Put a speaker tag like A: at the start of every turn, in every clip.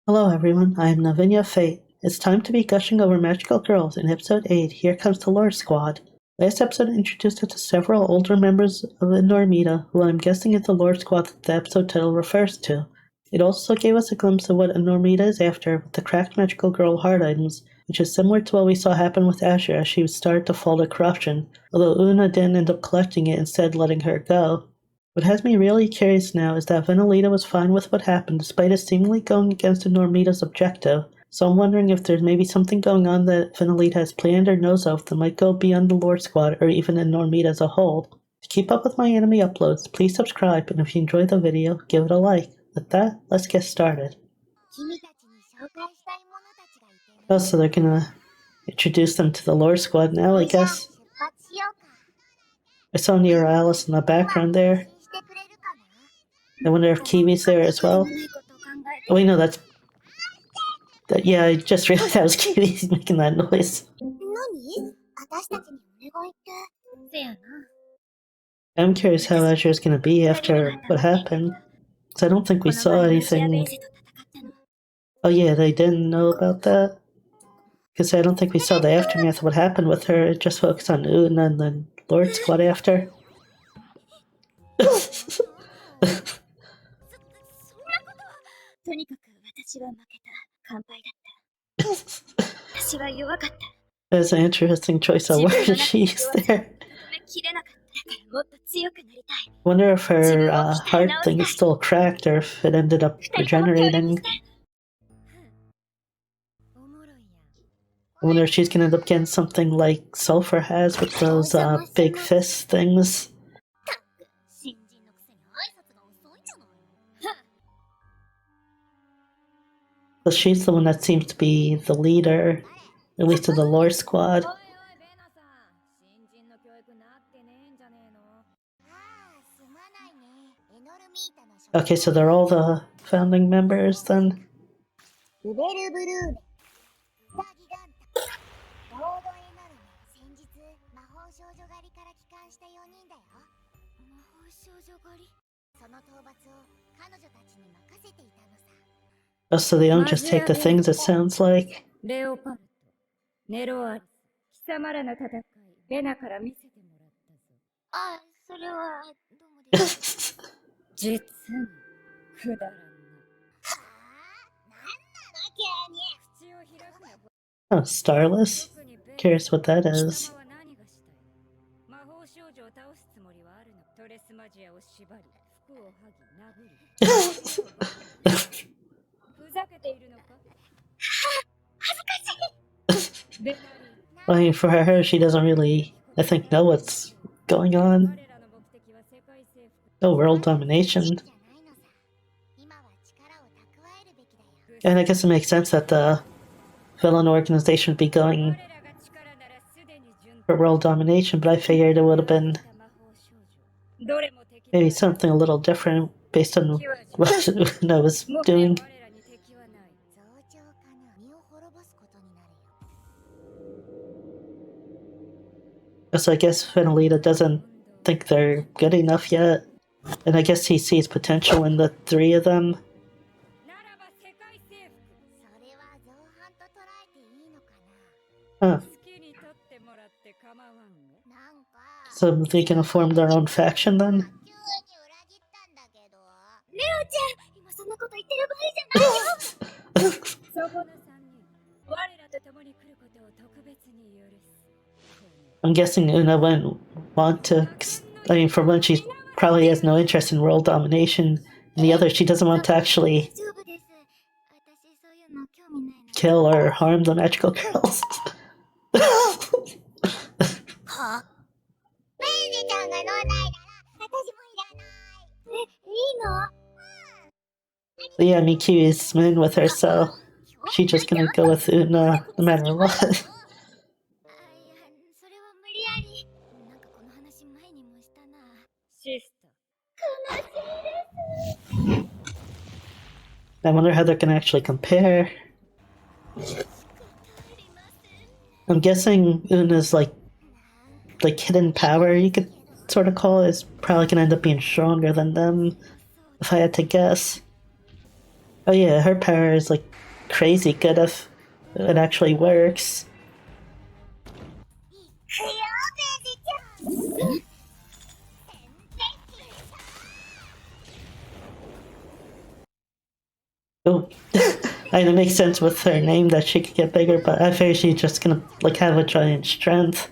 A: Hello everyone, I am Navinia Fate. It's time to be gushing over magical girls in episode 8, Here Comes the Lore Squad. Last episode introduced us to several older members of Enormita, who I'm guessing is the Lore Squad that the episode title refers to. It also gave us a glimpse of what Enormita is after with the cracked magical girl heart items, which is similar to what we saw happen with Asher as she started to fall to corruption, although Una didn't end up collecting it, instead letting her go. What has me really curious now is that Venalita was fine with what happened despite it seemingly going against Enormita's objective, so I'm wondering if there's maybe something going on that Venalita has planned or knows of that might go beyond the Lore Squad or even Enormita as a whole. To keep up with my anime uploads, please subscribe, and if you enjoyed the video, give it a like. With that, let's get started. Oh, so they're gonna introduce them to the Lore Squad now, I guess. I saw Nero Alice in the background there. I wonder if Kiwi's there as well. Oh wait, no, that's... yeah, I just realized that was Kiwi making that noise. I'm curious how Azure's gonna be after what happened, because I don't think we saw anything... Oh yeah, they didn't know about that? Because I don't think we saw the aftermath of what happened with her, it just focused on Una and then Lord Squad after. That's an interesting choice of words she used there. Wonder if her heart thing is still cracked or if it ended up regenerating. I wonder if she's gonna end up getting something like Sulfur has with those big fist things. But she's the one that seems to be the leader, at least of the Lore Squad. Okay, so they're all the founding members then? Oh, so they don't just take the things, it sounds like. Oh, Starless? Curious what that is. I mean, for her, she doesn't really, I think, know what's going on. No world domination. And I guess it makes sense that the villain organization would be going for world domination, but I figured it would have been maybe something a little different based on what Una was doing. So I guess Venalita doesn't think they're good enough yet, and I guess he sees potential in the three of them. Huh. So they can form their own faction then? I'm guessing Una wouldn't want to... I mean, for one, she probably has no interest in world domination, and the other, she doesn't want to actually kill or harm the magical girls. But yeah, Miki's smitten with her, so she's just gonna go with Una no matter what. I wonder how they're gonna actually compare. I'm guessing Una's like hidden power, you could sort of call it, is probably gonna end up being stronger than them, if I had to guess. Oh yeah, her power is like crazy good if it actually works. Oh, I mean, it makes sense with her name that she could get bigger, but I figure she's just gonna like have a giant strength.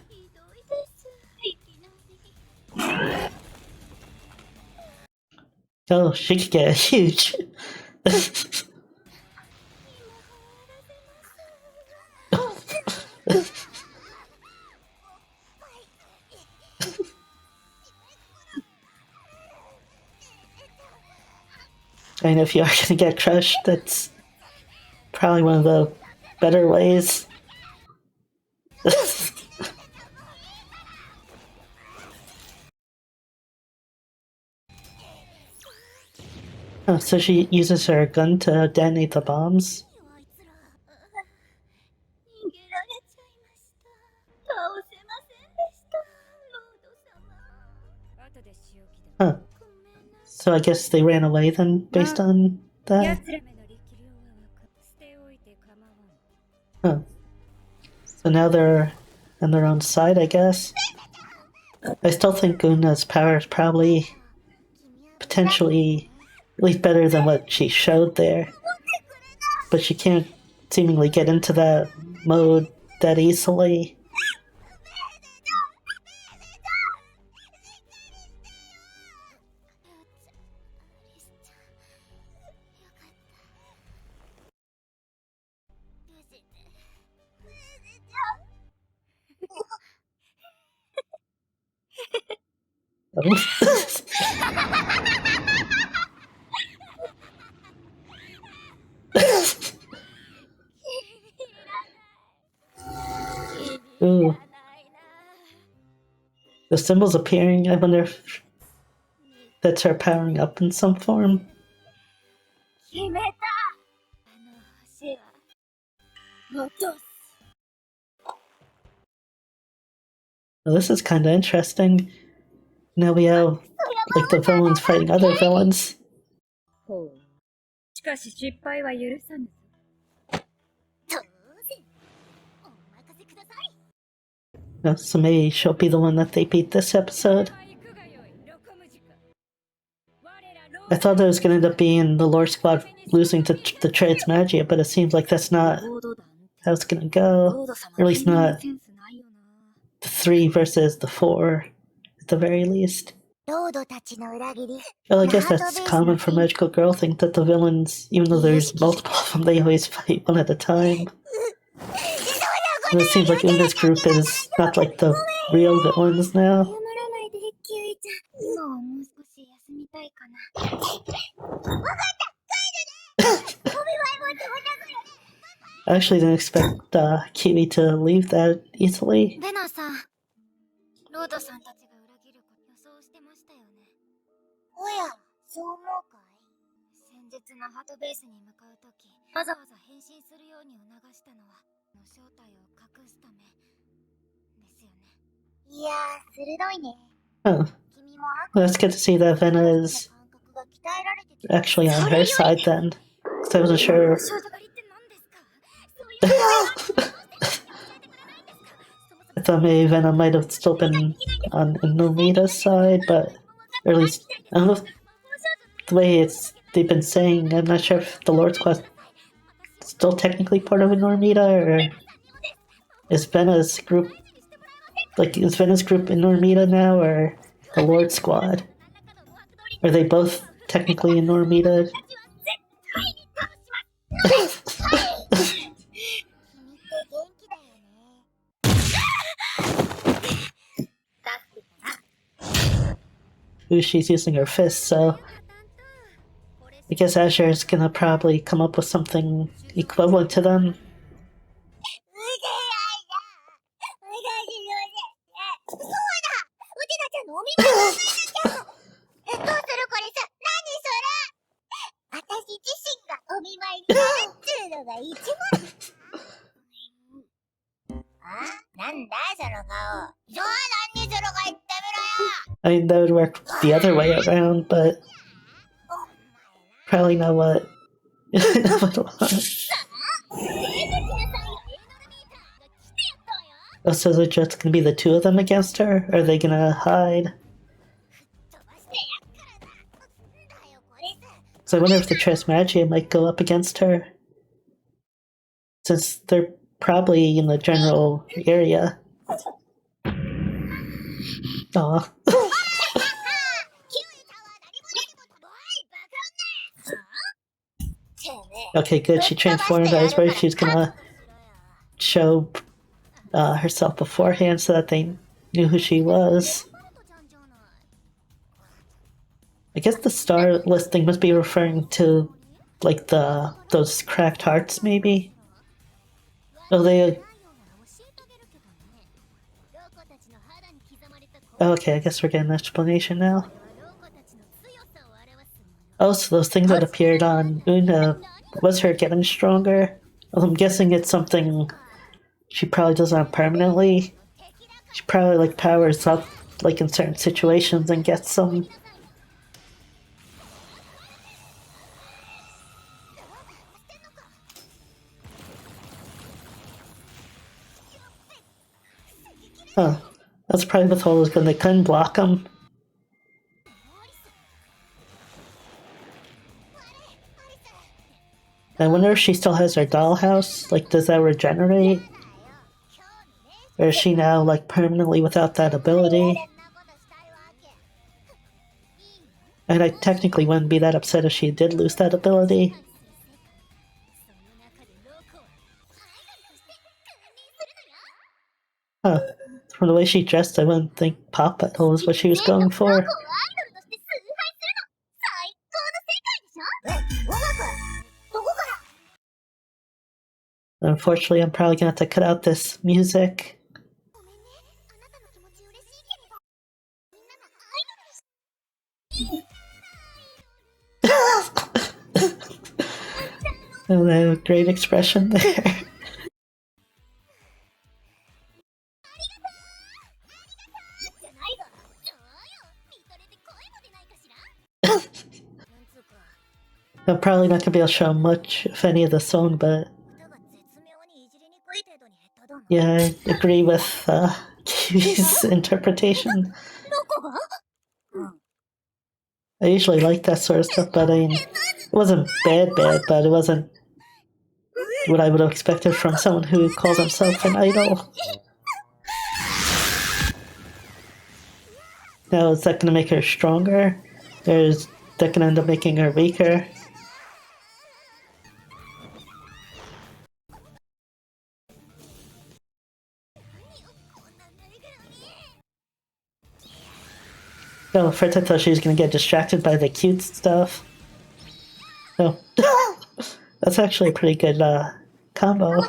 A: Oh, she could get huge. I mean, if you are gonna get crushed, that's probably one of the better ways. Oh, so she uses her gun to detonate the bombs? Huh. So I guess they ran away then, based on that? Huh. So now they're on their own side, I guess? I still think Guna's power is probably potentially at least better than what she showed there. But she can't seemingly get into that mode that easily. Ooh. The symbol's appearing. I wonder if that's her powering up in some form. Well, this is kind of interesting. Now we have like the villains fighting other villains. So maybe she'll be the one that they beat this episode. I thought that was going to end up being the Lore Squad losing to the Trades Magia, but it seems like that's not how it's going to go. Or at least not the 3 versus the 4, at the very least. Well, I guess that's common for Magical Girl thing that the villains, even though there's multiple of them, they always fight one at a time. And it seems like Una's group is not like the real villains now. I actually didn't expect Kiwi to leave that easily. Oh, well, that's good to see that Vena is actually on her side then. Because I wasn't sure. I thought maybe Vena might have still been on Enormita's side, but or at least I don't know the way they've been saying. I'm not sure if the Lord's Quest is still technically part of Enormita, or is Vena's group Enormita now, or the Lord Squad? Are they both technically Enormita? Ooh, she's using her fist, so I guess Azure is gonna probably come up with something equivalent to them. I mean, that would work the other way around, but probably not what Oh, so they're just gonna be the two of them against her? Or are they gonna hide? So I wonder if the Transmagia might go up against her. Since they're probably in the general area. Aw. Okay, good. She transformed. I was worried she was gonna show herself beforehand so that they knew who she was. I guess the star listing must be referring to, like, those cracked hearts, maybe? Oh, they... Okay, I guess we're getting an explanation now. Oh, so those things that appeared on Una, was her getting stronger? Well, I'm guessing it's something she probably does on permanently. She probably, like, powers up, like, in certain situations and gets some... Huh. That's probably with all those because they couldn't block them. I wonder if she still has her dollhouse. Like, does that regenerate? Or is she now, like, permanently without that ability? And I technically wouldn't be that upset if she did lose that ability. Huh. From the way she dressed, I wouldn't think Pop Butthole is what she was going for. Unfortunately, I'm probably gonna have to cut out this music. Oh, they have a great expression there. I'm probably not gonna be able to show much, if any, of the song, but yeah, I agree with Kiwi's interpretation. I usually like that sort of stuff, but I mean, it wasn't bad, but it wasn't what I would have expected from someone who calls himself an idol. Now, is that gonna make her stronger? Or is that gonna end up making her weaker? No, first I thought she was gonna get distracted by the cute stuff. No. That's actually a pretty good combo.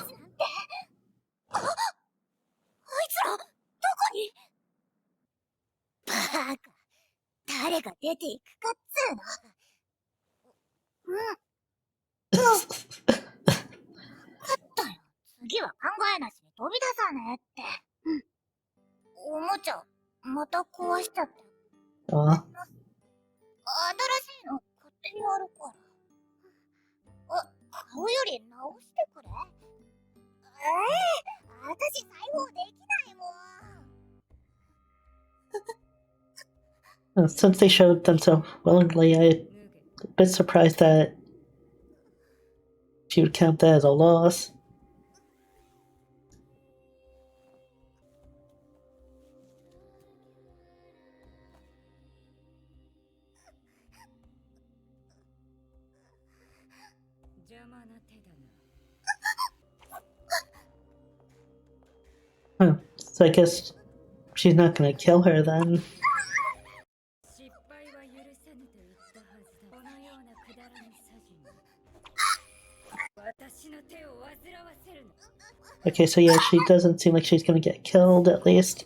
A: Aw. Since they showed them so willingly, I'm a bit surprised that she would count that as a loss. Huh. So I guess she's not gonna kill her then. Okay, so yeah, she doesn't seem like she's gonna get killed, at least.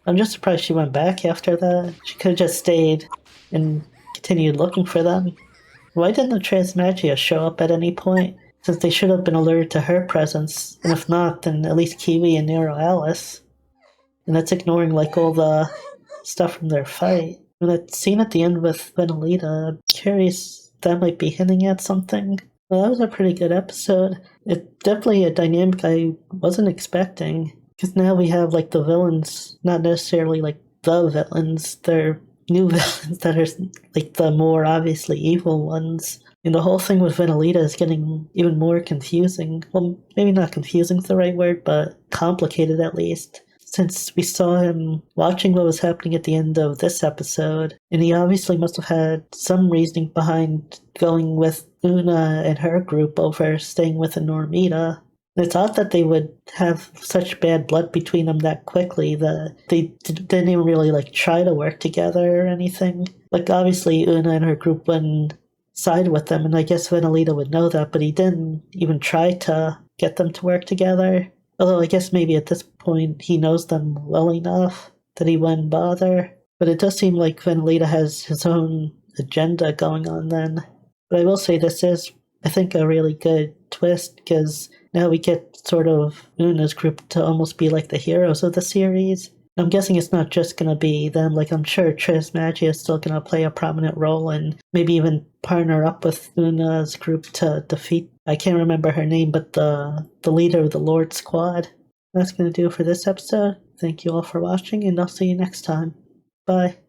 A: I'm just surprised she went back after that. She could've just stayed and continued looking for them. Why didn't the Transmagia show up at any point? Since they should have been alerted to her presence, and if not, then at least Kiwi and Nero Alice. And that's ignoring, like, all the stuff from their fight. And that scene at the end with Venalita, I'm curious that might be hinting at something. Well, that was a pretty good episode. It's definitely a dynamic I wasn't expecting. Because now we have, like, the villains, not necessarily, like, the villains. They're new villains that are, like, the more obviously evil ones. And the whole thing with Venalita is getting even more confusing. Well, maybe not confusing is the right word, but complicated at least. Since we saw him watching what was happening at the end of this episode, and he obviously must have had some reasoning behind going with Una and her group over staying with Enormita. It's odd that they would have such bad blood between them that quickly, that they didn't even really, like, try to work together or anything. Like, obviously Una and her group wouldn't side with them, and I guess Venalita would know that, but he didn't even try to get them to work together. Although I guess maybe at this point he knows them well enough that he wouldn't bother. But it does seem like Venalita has his own agenda going on then. But I will say this is, I think, a really good twist, because now we get sort of Una's group to almost be like the heroes of the series. I'm guessing it's not just going to be them. Like, I'm sure Trismagia is still going to play a prominent role and maybe even partner up with Una's group to defeat, I can't remember her name, but the leader of the Lord Squad. That's going to do it for this episode. Thank you all for watching, and I'll see you next time. Bye.